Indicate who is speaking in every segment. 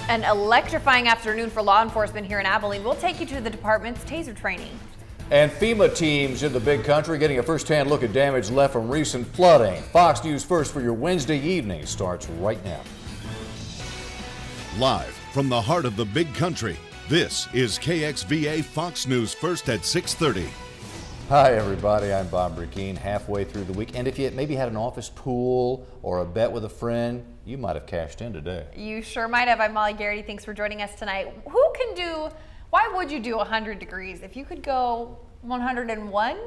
Speaker 1: An electrifying afternoon for law enforcement here in Abilene. We'll take you to the department's taser training.
Speaker 2: And FEMA teams in the big country getting a first-hand look at damage left from recent flooding. Fox News First for your Wednesday evening starts right now.
Speaker 3: Live from the heart of the big country, this is KXVA Fox News First at 6:30.
Speaker 2: Hi everybody, I'm Bob Burkeen, halfway through the week. And if you maybe had an office pool or a bet with a friend, you might have cashed in today.
Speaker 1: You sure might have. I'm Molly Garrity. Thanks for joining us tonight. Why would you do 100 degrees? If you could go 101,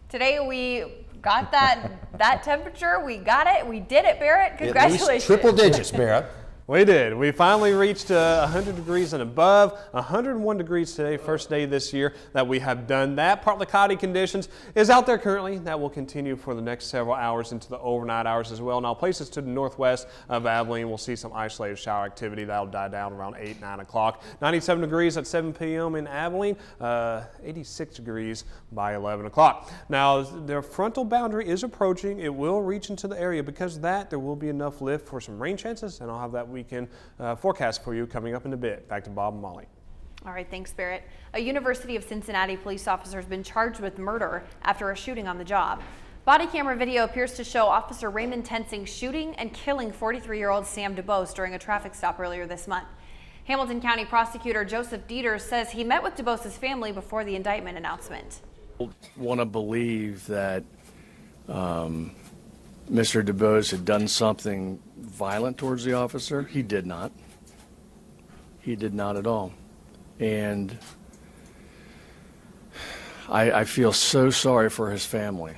Speaker 1: today we got that temperature. We got it. We did it, Barrett. Congratulations.
Speaker 2: At least triple digits, Barrett.
Speaker 4: We did. We finally reached 100 degrees and above. 101 degrees today, first day this year that we have done that. Partly cloudy conditions is out there currently. That will continue for the next several hours into the overnight hours as well. Now, places to the northwest of Abilene, we'll see some isolated shower activity. That'll die down around 8, 9 o'clock. 97 degrees at 7 p.m. in Abilene. 86 degrees by 11 o'clock. Now, their frontal boundary is approaching. It will reach into the area. Because of that, there will be enough lift for some rain chances, and I'll have that weekend forecast for you coming up in a bit. Back to Bob and Molly.
Speaker 1: All right, thanks, Barrett. A University of Cincinnati police officer has been charged with murder after a shooting on the job. Body camera video appears to show Officer Raymond Tensing shooting and killing 43-year-old Sam DuBose during a traffic stop earlier this month. Hamilton County Prosecutor Joseph Dieters says he met with DuBose's family before the indictment announcement.
Speaker 5: I want to believe that Mr. DuBose had done something violent towards the officer. He did not. He did not at all. And I feel so sorry for his family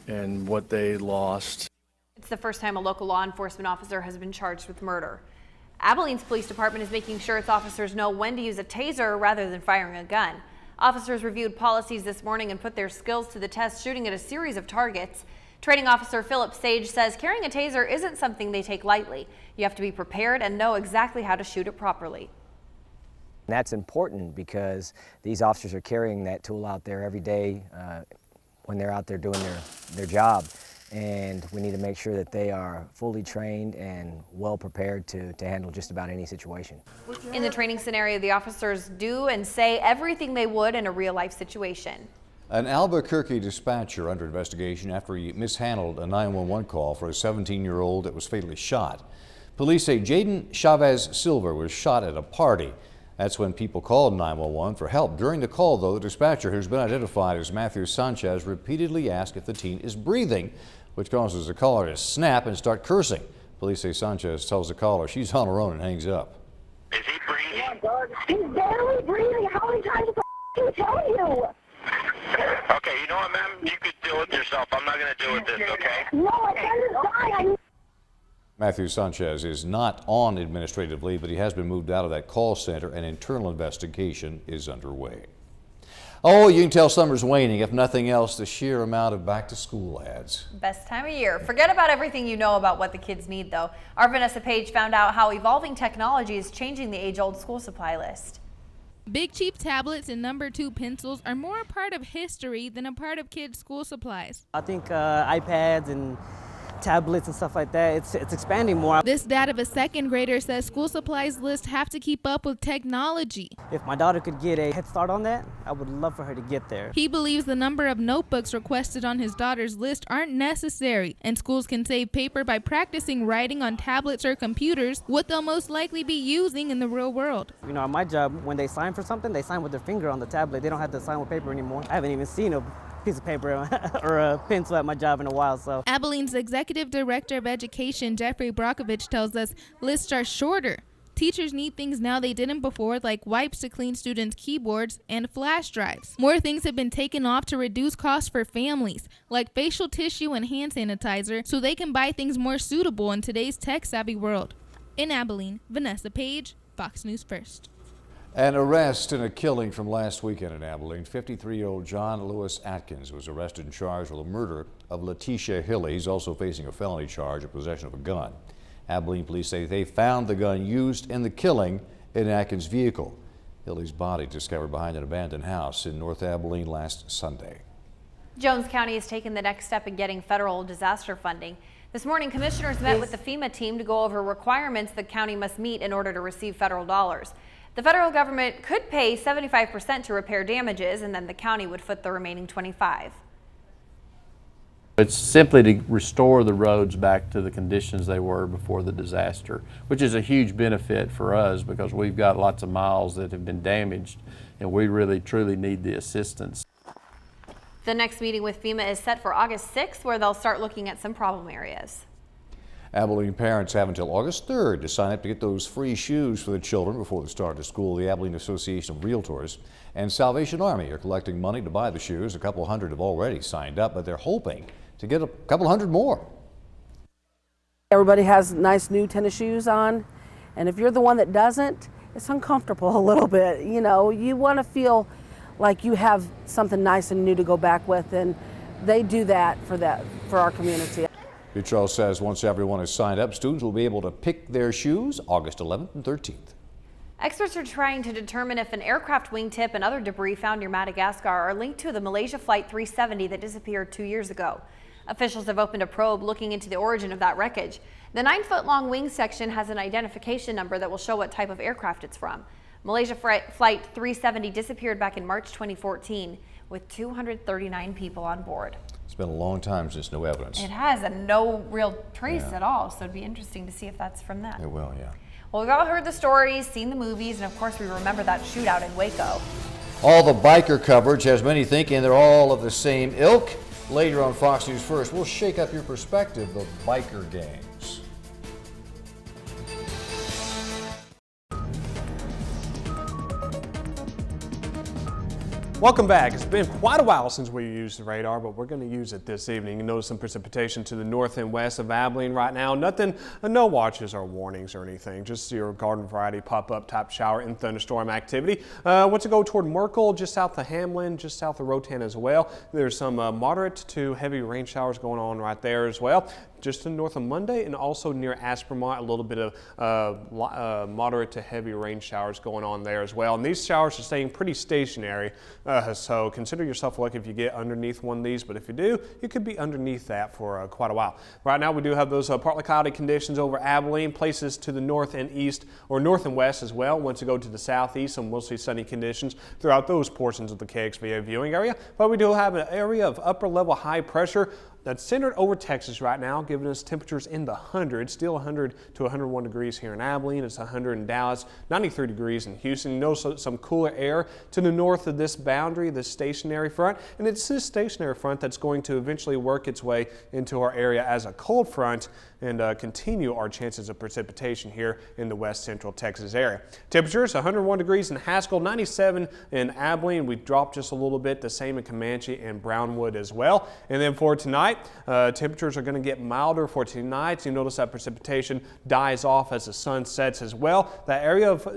Speaker 5: and what they lost.
Speaker 1: It's the first time a local law enforcement officer has been charged with murder. Abilene's police department is making sure its officers know when to use a taser rather than firing a gun. Officers reviewed policies this morning and put their skills to the test, shooting at a series of targets. Training Officer Philip Sage says carrying a taser isn't something they take lightly. You have to be prepared and know exactly how to shoot it properly.
Speaker 6: That's important because these officers are carrying that tool out there every day when they're out there doing their job. And we need to make sure that they are fully trained and well prepared to handle just about any situation.
Speaker 1: In the training scenario, the officers do and say everything they would in a real-life situation.
Speaker 2: An Albuquerque dispatcher under investigation after he mishandled a 911 call for a 17-year-old that was fatally shot. Police say Jaden Chavez Silver was shot at a party. That's when people called 911 for help. During the call, though, the dispatcher, who's been identified as Matthew Sanchez, repeatedly asked if the teen is breathing, which causes the caller to snap and start cursing. Police say Sanchez tells the caller she's on her own and hangs up.
Speaker 7: Is he breathing?
Speaker 8: He's barely breathing. How many times do I tell you?
Speaker 7: Okay, you know what, ma'am? You could deal with yourself. I'm not going to deal with this, okay?
Speaker 8: No, my friend is dying.
Speaker 2: Matthew Sanchez is not on administrative leave, but he has been moved out of that call center. An internal investigation is underway. Oh, you can tell summer's waning. If nothing else, the sheer amount of back-to-school ads.
Speaker 1: Best time of year. Forget about everything you know about what the kids need, though. Our Vanessa Page found out how evolving technology is changing the age-old school supply list.
Speaker 9: Big cheap tablets and number 2 pencils are more a part of history than a part of kids' school supplies.
Speaker 10: I think iPads and tablets and stuff like that, it's expanding more.
Speaker 9: This dad of a second grader says school supplies lists have to keep up with technology.
Speaker 10: If my daughter could get a head start on that, I would love for her to get there.
Speaker 9: He believes the number of notebooks requested on his daughter's list aren't necessary, and schools can save paper by practicing writing on tablets or computers, what they'll most likely be using in the real world.
Speaker 10: You know, on my job, when they sign for something, they sign with their finger on the tablet. They don't have to sign with paper anymore. I haven't even seen a piece of paper or a pencil at my job in a while. So
Speaker 9: Abilene's Executive Director of Education, Jeffrey Brockovich, tells us lists are shorter. Teachers need things now they didn't before, like wipes to clean students' keyboards and flash drives. More things have been taken off to reduce costs for families, like facial tissue and hand sanitizer, so they can buy things more suitable in today's tech-savvy world. In Abilene, Vanessa Page, Fox News First.
Speaker 2: An arrest in a killing from last weekend in Abilene. 53-year-old John Lewis Atkins was arrested and charged with the murder of Letitia Hilly. He's also facing a felony charge of possession of a gun. Abilene police say they found the gun used in the killing in Atkins' vehicle. Hilly's body discovered behind an abandoned house in North Abilene last Sunday.
Speaker 1: Jones County has taken the next step in getting federal disaster funding. This morning, commissioners met with the FEMA team to go over requirements the county must meet in order to receive federal dollars. The federal government could pay 75% to repair damages, and then the county would foot the remaining 25%.
Speaker 11: It's simply to restore the roads back to the conditions they were before the disaster, which is a huge benefit for us because we've got lots of miles that have been damaged and we really truly need the assistance.
Speaker 1: The next meeting with FEMA is set for August 6th, where they'll start looking at some problem areas.
Speaker 2: Abilene parents have until August 3rd to sign up to get those free shoes for the children before the start of school. The Abilene Association of Realtors and Salvation Army are collecting money to buy the shoes. A couple hundred have already signed up, but they're hoping to get a couple hundred more.
Speaker 12: Everybody has nice new tennis shoes on, and if you're the one that doesn't, it's uncomfortable a little bit. You know, you want to feel like you have something nice and new to go back with, and they do that for our community.
Speaker 2: Charles says once everyone is signed up, students will be able to pick their shoes August 11th and 13th.
Speaker 1: Experts are trying to determine if an aircraft wingtip and other debris found near Madagascar are linked to the Malaysia Flight 370 that disappeared 2 years ago. Officials have opened a probe looking into the origin of that wreckage. The 9-foot-long wing section has an identification number that will show what type of aircraft it's from. Malaysia Flight 370 disappeared back in March 2014 with 239 people on board.
Speaker 2: It's been a long time since no evidence.
Speaker 1: It has, and no real trace at all, so it'd be interesting to see if that's from that.
Speaker 2: It will, yeah.
Speaker 1: Well, we've all heard the stories, seen the movies, and of course we remember that shootout in Waco.
Speaker 2: All the biker coverage has many thinking they're all of the same ilk. Later on Fox News First, we'll shake up your perspective of biker gangs.
Speaker 4: Welcome back. It's been quite a while since we used the radar, but we're going to use it this evening. You notice some precipitation to the north and west of Abilene right now. Nothing, no watches or warnings or anything. Just your garden variety pop-up type shower and thunderstorm activity. Once you go toward Merkel, just south of Hamlin, just south of Rotan as well. There's some moderate to heavy rain showers going on right there as well. Just to the north of Monday and also near Aspermont, a little bit of moderate to heavy rain showers going on there as well. And these showers are staying pretty stationary, so consider yourself lucky if you get underneath one of these, but if you do, you could be underneath that for quite a while. Right now we do have those partly cloudy conditions over Abilene, places to the north and east, or north and west as well. Once you go to the southeast, and we'll see sunny conditions throughout those portions of the Kxva viewing area, but we do have an area of upper level high pressure that's centered over Texas right now, giving us temperatures in the hundreds, still 100 to 101 degrees here in Abilene. It's 100 in Dallas, 93 degrees in Houston. You notice some cooler air to the north of this boundary, this stationary front, and it's this stationary front that's going to eventually work its way into our area as a cold front and continue our chances of precipitation here in the west central Texas area. Temperatures 101 degrees in Haskell, 97 in Abilene. We dropped just a little bit, the same in Comanche and Brownwood as well. And then for tonight, temperatures are going to get milder for tonight. You notice that precipitation dies off as the sun sets as well. That area of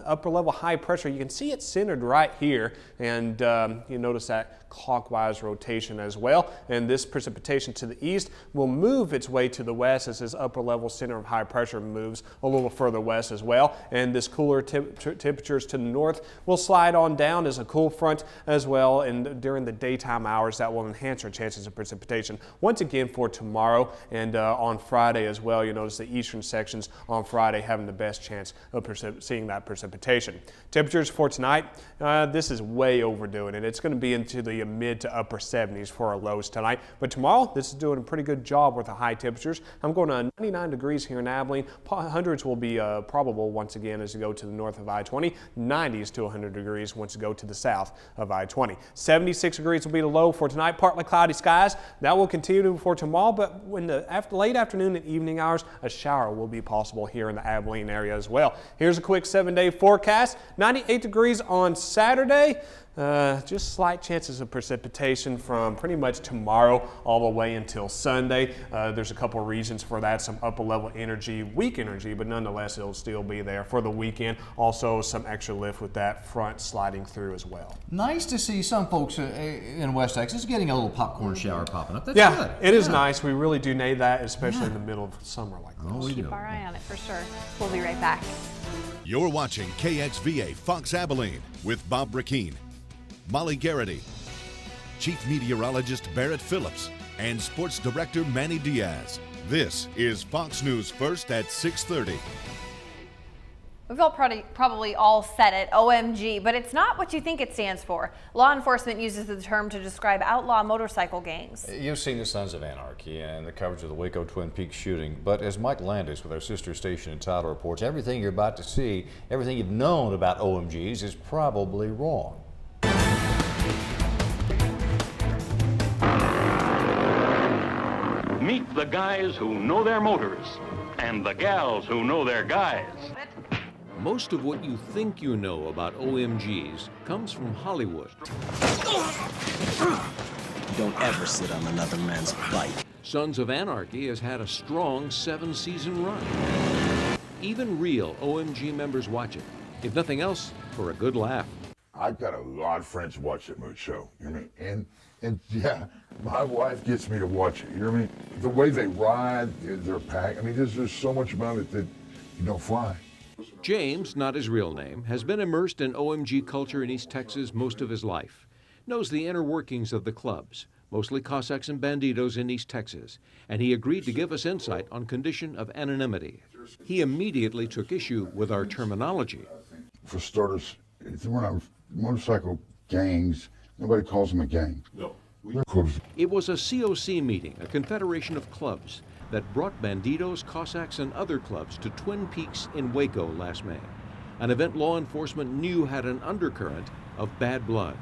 Speaker 4: upper level high pressure, you can see it centered right here, and you notice that clockwise rotation as well. And this precipitation to the east will move its way to the west as this upper level center of high pressure moves a little further west as well. And this cooler temperatures to the north will slide on down as a cool front as well. And during the daytime hours, that will enhance our chances of precipitation. Once again for tomorrow and on Friday as well, you notice the eastern sections on Friday having the best chance of seeing that precipitation. Temperatures for tonight, this is way overdoing it. It's going to be into the mid to upper 70s for our lows tonight. But tomorrow, this is doing a pretty good job with the high temperatures. I'm going to 99 degrees here in Abilene. Hundreds will be probable once again as you go to the north of I-20. 90s to 100 degrees once you go to the south of I-20. 76 degrees will be the low for tonight. Partly cloudy skies. That will continue for tomorrow, but when the late afternoon and evening hours, a shower will be possible here in the Abilene area as well. Here's a quick 7-day forecast. 98 degrees on Saturday. Just slight chances of precipitation from pretty much tomorrow all the way until Sunday. There's a couple of reasons for that. Some upper level energy, weak energy, but nonetheless it'll still be there for the weekend. Also some extra lift with that front sliding through as well.
Speaker 2: Nice to see some folks in West Texas getting a little popcorn shower popping up. That's
Speaker 4: good. It is nice. We really do need that, especially in the middle of summer like this.
Speaker 2: Oh, we
Speaker 1: Keep our eye on it for sure. We'll be right back.
Speaker 3: You're watching KXVA Fox Abilene with Bob Rakeen, Molly Garrity, Chief Meteorologist Barrett Phillips, and Sports Director Manny Diaz. This is Fox News First at 6:30.
Speaker 1: We've all probably all said it, OMG, but it's not what you think it stands for. Law enforcement uses the term to describe outlaw motorcycle gangs.
Speaker 2: You've seen the Sons of Anarchy and the coverage of the Waco Twin Peaks shooting, but as Mike Landis with our sister station in Tyler reports, everything you're about to see, everything you've known about OMGs is probably wrong.
Speaker 13: Meet the guys who know their motors and the gals who know their guys.
Speaker 14: Most of what you think you know about OMGs comes from Hollywood.
Speaker 15: Don't ever sit on another man's bike.
Speaker 14: Sons of Anarchy has had a strong 7-season run. Even real OMG members watch it, if nothing else, for a good laugh.
Speaker 16: I've got a lot of friends who watch that mood show, you know what I mean? And yeah, my wife gets me to watch it, you know what I mean? The way they ride, their pack, I mean, there's so much about it that you don't fly.
Speaker 14: James, not his real name, has been immersed in OMG culture in East Texas most of his life. Knows the inner workings of the clubs, mostly Cossacks and Banditos in East Texas, and he agreed to give us insight on condition of anonymity. He immediately took issue with our terminology.
Speaker 16: For starters, we're not motorcycle gangs. Nobody calls them a gang. No.
Speaker 14: It was a COC meeting, a confederation of clubs, that brought Banditos, Cossacks, and other clubs to Twin Peaks in Waco last May. An event law enforcement knew had an undercurrent of bad blood.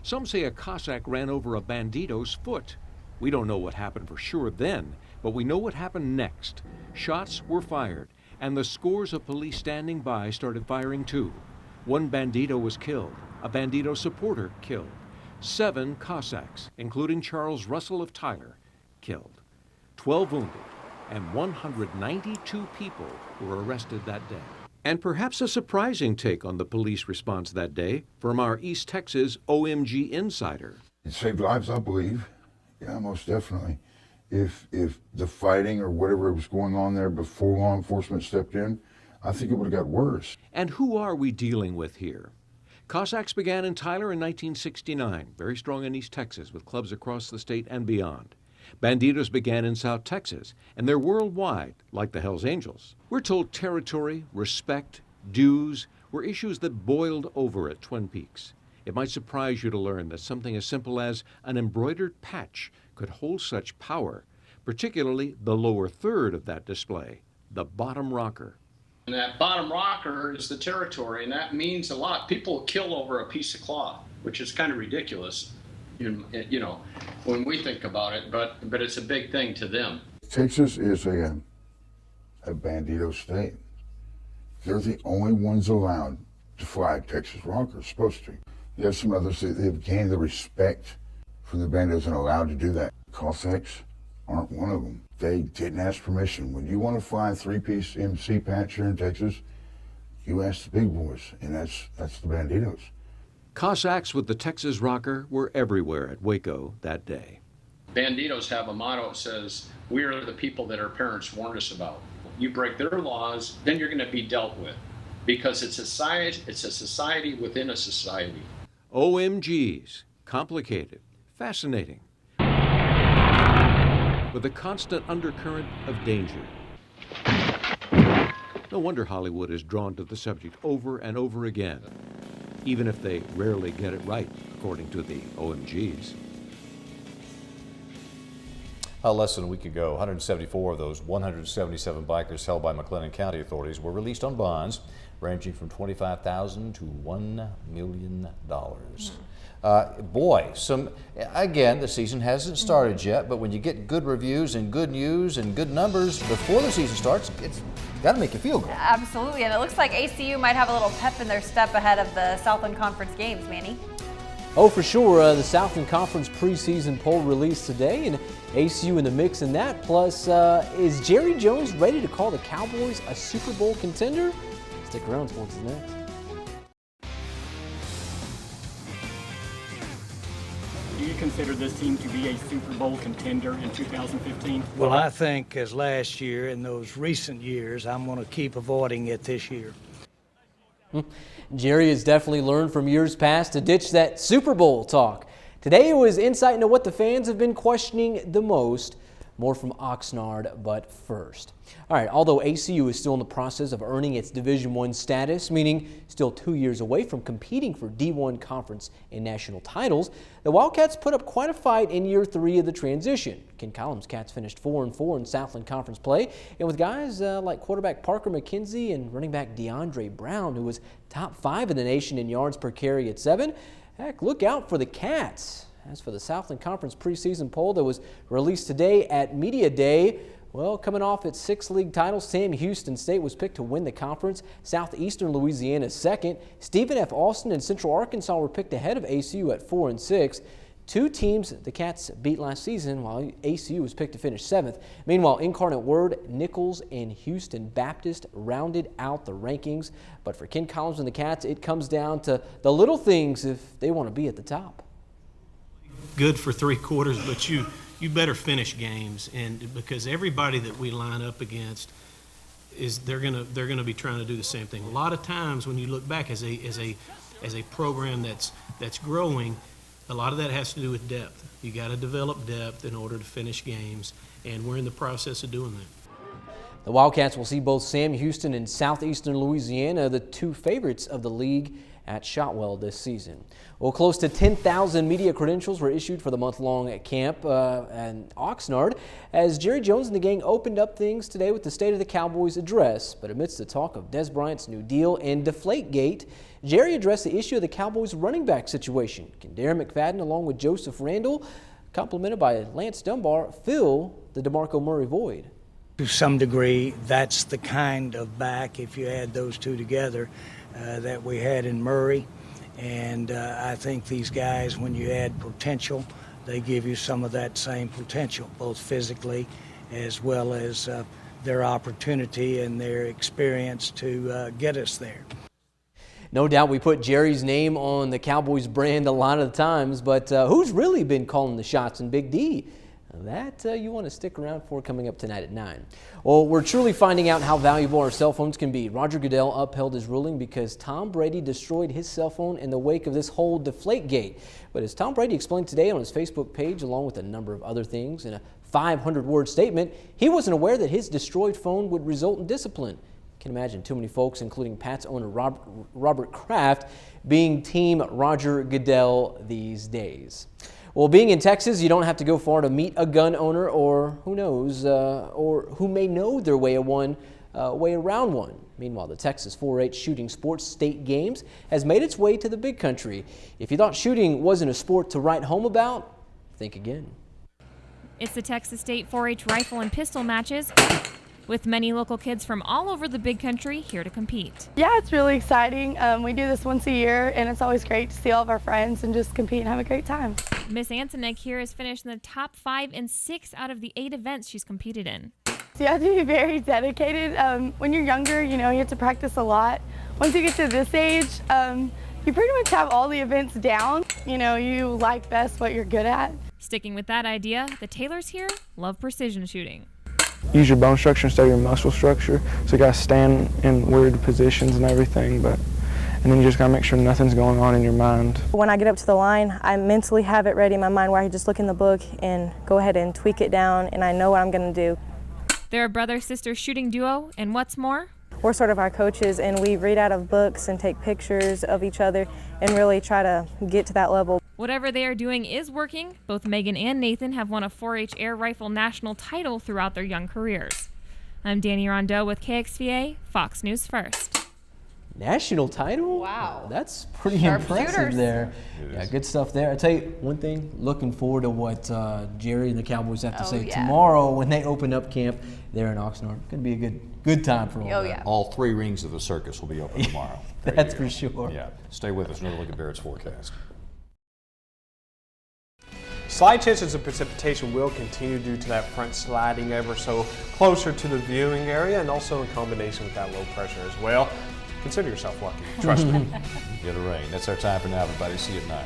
Speaker 14: Some say a Cossack ran over a Bandito's foot. We don't know what happened for sure then, but we know what happened next. Shots were fired, and the scores of police standing by started firing too. One Bandito was killed, a Bandito supporter killed. 7 Cossacks, including Charles Russell of Tyler, killed. 12 wounded, and 192 people were arrested that day. And perhaps a surprising take on the police response that day from our East Texas OMG insider.
Speaker 16: It saved lives, I believe. Yeah, most definitely. If the fighting or whatever was going on there before law enforcement stepped in, I think it would have got worse.
Speaker 14: And who are we dealing with here? Cossacks began in Tyler in 1969, very strong in East Texas with clubs across the state and beyond. Banditos began in South Texas, and they're worldwide, like the Hells Angels. We're told territory, respect, dues were issues that boiled over at Twin Peaks. It might surprise you to learn that something as simple as an embroidered patch could hold such power, particularly the lower third of that display, the bottom rocker.
Speaker 17: And that bottom rocker is the territory, and that means a lot. People kill over a piece of cloth, which is kind of ridiculous, you know, when we think about it, but it's a big thing to them.
Speaker 16: Texas is a Bandito state. They're the only ones allowed to fly Texas rockers, supposed to. You have some others that have gained the respect from the Banditos and allowed to do that. Cossacks aren't one of them. They didn't ask permission. When you want to fly a 3-piece MC patch here in Texas, you ask the big boys, and that's the Banditos.
Speaker 14: Cossacks with the Texas rocker were everywhere at Waco that day.
Speaker 17: Banditos have a motto that says, "We are the people that our parents warned us about." You break their laws, then you're going to be dealt with, because it's a society within a society.
Speaker 14: OMGs, complicated, fascinating, with a constant undercurrent of danger. No wonder Hollywood is drawn to the subject over and over again, even if they rarely get it right, according to the OMGs.
Speaker 2: Less than a week ago, 174 of those 177 bikers held by McLennan County authorities were released on bonds ranging from $25,000 to $1 million. Boy, again, the season hasn't started yet, but when you get good reviews and good news and good numbers before the season starts, it's got to make you feel good.
Speaker 1: Absolutely, and it looks like ACU might have a little pep in their step ahead of the Southland Conference games, Manny.
Speaker 18: Oh, for sure. The Southland Conference preseason poll released today, and ACU in the mix in that. Plus, is Jerry Jones ready to call the Cowboys a Super Bowl contender? Stick around, sports is next.
Speaker 19: Do you consider this team to be a Super Bowl contender in 2015?
Speaker 20: Well, I think as last year and those recent years, I'm going to keep avoiding it this year.
Speaker 18: Jerry has definitely learned from years past to ditch that Super Bowl talk. Today it was insight into what the fans have been questioning the most. More from Oxnard, but first. All right, although ACU is still in the process of earning its Division I status, meaning still 2 years away from competing for D1 conference and national titles, the Wildcats put up quite a fight in year 3 of the transition. Ken Collins' Cats finished 4-4 in Southland Conference play, and with guys like quarterback Parker McKenzie and running back DeAndre Brown, who was top 5 in the nation in yards per carry at 7, heck, look out for the Cats. As for the Southland Conference preseason poll that was released today at Media Day, well, coming off its 6th league title, Sam Houston State was picked to win the conference. Southeastern Louisiana second. Stephen F. Austin and Central Arkansas were picked ahead of ACU at 4 and 6. 2 teams the Cats beat last season, while ACU was picked to finish 7th. Meanwhile, Incarnate Word, Nichols, and Houston Baptist rounded out the rankings. But for Ken Collins and the Cats, it comes down to the little things if they want to be at the top.
Speaker 21: Good for 3 quarters, but you better finish games, and because everybody that we line up against is they're gonna be trying to do the same thing. A lot of times when you look back as a program that's growing, a lot of that has to do with depth. You got to develop depth in order to finish games, and we're in the process of doing that.
Speaker 18: The Wildcats will see both Sam Houston and Southeastern Louisiana, the 2 favorites of the league, at Shotwell this season. Well, close to 10,000 media credentials were issued for the month-long camp in Oxnard as Jerry Jones and the gang opened up things today with the State of the Cowboys address. But amidst the talk of Des Bryant's new deal and Deflategate, Jerry addressed the issue of the Cowboys running back situation. Can Darren McFadden, along with Joseph Randall, complemented by Lance Dunbar, fill the DeMarco Murray void?
Speaker 20: To some degree, that's the kind of back, if you add those 2 together, that we had in Murray. And I think these guys, when you add potential, they give you some of that same potential, both physically as well as their opportunity and their experience to get us there.
Speaker 18: No doubt we put Jerry's name on the Cowboys brand a lot of the times, but who's really been calling the shots in Big D? That you want to stick around for coming up tonight at 9. Well, we're truly finding out how valuable our cell phones can be. Roger Goodell upheld his ruling because Tom Brady destroyed his cell phone in the wake of this whole Deflategate. But as Tom Brady explained today on his Facebook page, along with a number of other things in a 500-word statement, he wasn't aware that his destroyed phone would result in discipline. Can imagine too many folks, including Pat's owner Robert Kraft, being Team Roger Goodell these days. Well, being in Texas, you don't have to go far to meet a gun owner, or who knows, or who may know their way around one. Meanwhile, the Texas 4-H Shooting Sports State Games has made its way to the Big Country. If you thought shooting wasn't a sport to write home about, think again.
Speaker 22: It's the Texas State 4-H rifle and pistol matches, with many local kids from all over the Big Country here to compete.
Speaker 23: Yeah, it's really exciting. We do this once a year, and it's always great to see all of our friends and just compete and have a great time.
Speaker 22: Miss Antonek here has finished in the top 5 in 6 out of the 8 events she's competed in.
Speaker 23: So you have to be very dedicated. When you're younger, you have to practice a lot. Once you get to this age, you pretty much have all the events down. You like best what you're good at.
Speaker 22: Sticking with that idea, the Taylors here love precision shooting.
Speaker 24: Use your bone structure instead of your muscle structure. So you gotta stand in weird positions and everything, and then you just gotta make sure nothing's going on in your mind.
Speaker 25: When I get up to the line, I mentally have it ready in my mind where I just look in the book and go ahead and tweak it down, and I know what I'm gonna do.
Speaker 22: They're a brother-sister shooting duo, and what's more,
Speaker 25: we're sort of our coaches, and we read out of books and take pictures of each other and really try to get to that level.
Speaker 22: Whatever they are doing is working. Both Megan and Nathan have won a 4-H air rifle national title throughout their young careers. I'm Danny Rondeau with Kxva, Fox News First.
Speaker 18: National title?
Speaker 1: Wow.
Speaker 18: That's pretty
Speaker 1: Sharp
Speaker 18: impressive
Speaker 1: shooters.
Speaker 18: there. Yeah, good stuff there. I tell you one thing, looking forward to what Jerry and the Cowboys have to say tomorrow when they open up camp there in Oxnard. Going to be a good time for all that.
Speaker 2: All 3 rings of the circus will be open tomorrow.
Speaker 18: That's for sure.
Speaker 2: Yeah. Stay with us. Another look at Barrett's forecast.
Speaker 4: Slight chances of precipitation will continue due to that front sliding ever so closer to the viewing area, and also in combination with that low pressure as well. Consider yourself lucky. Trust me.
Speaker 2: Get a rain. That's our time for now, everybody. See you at 9.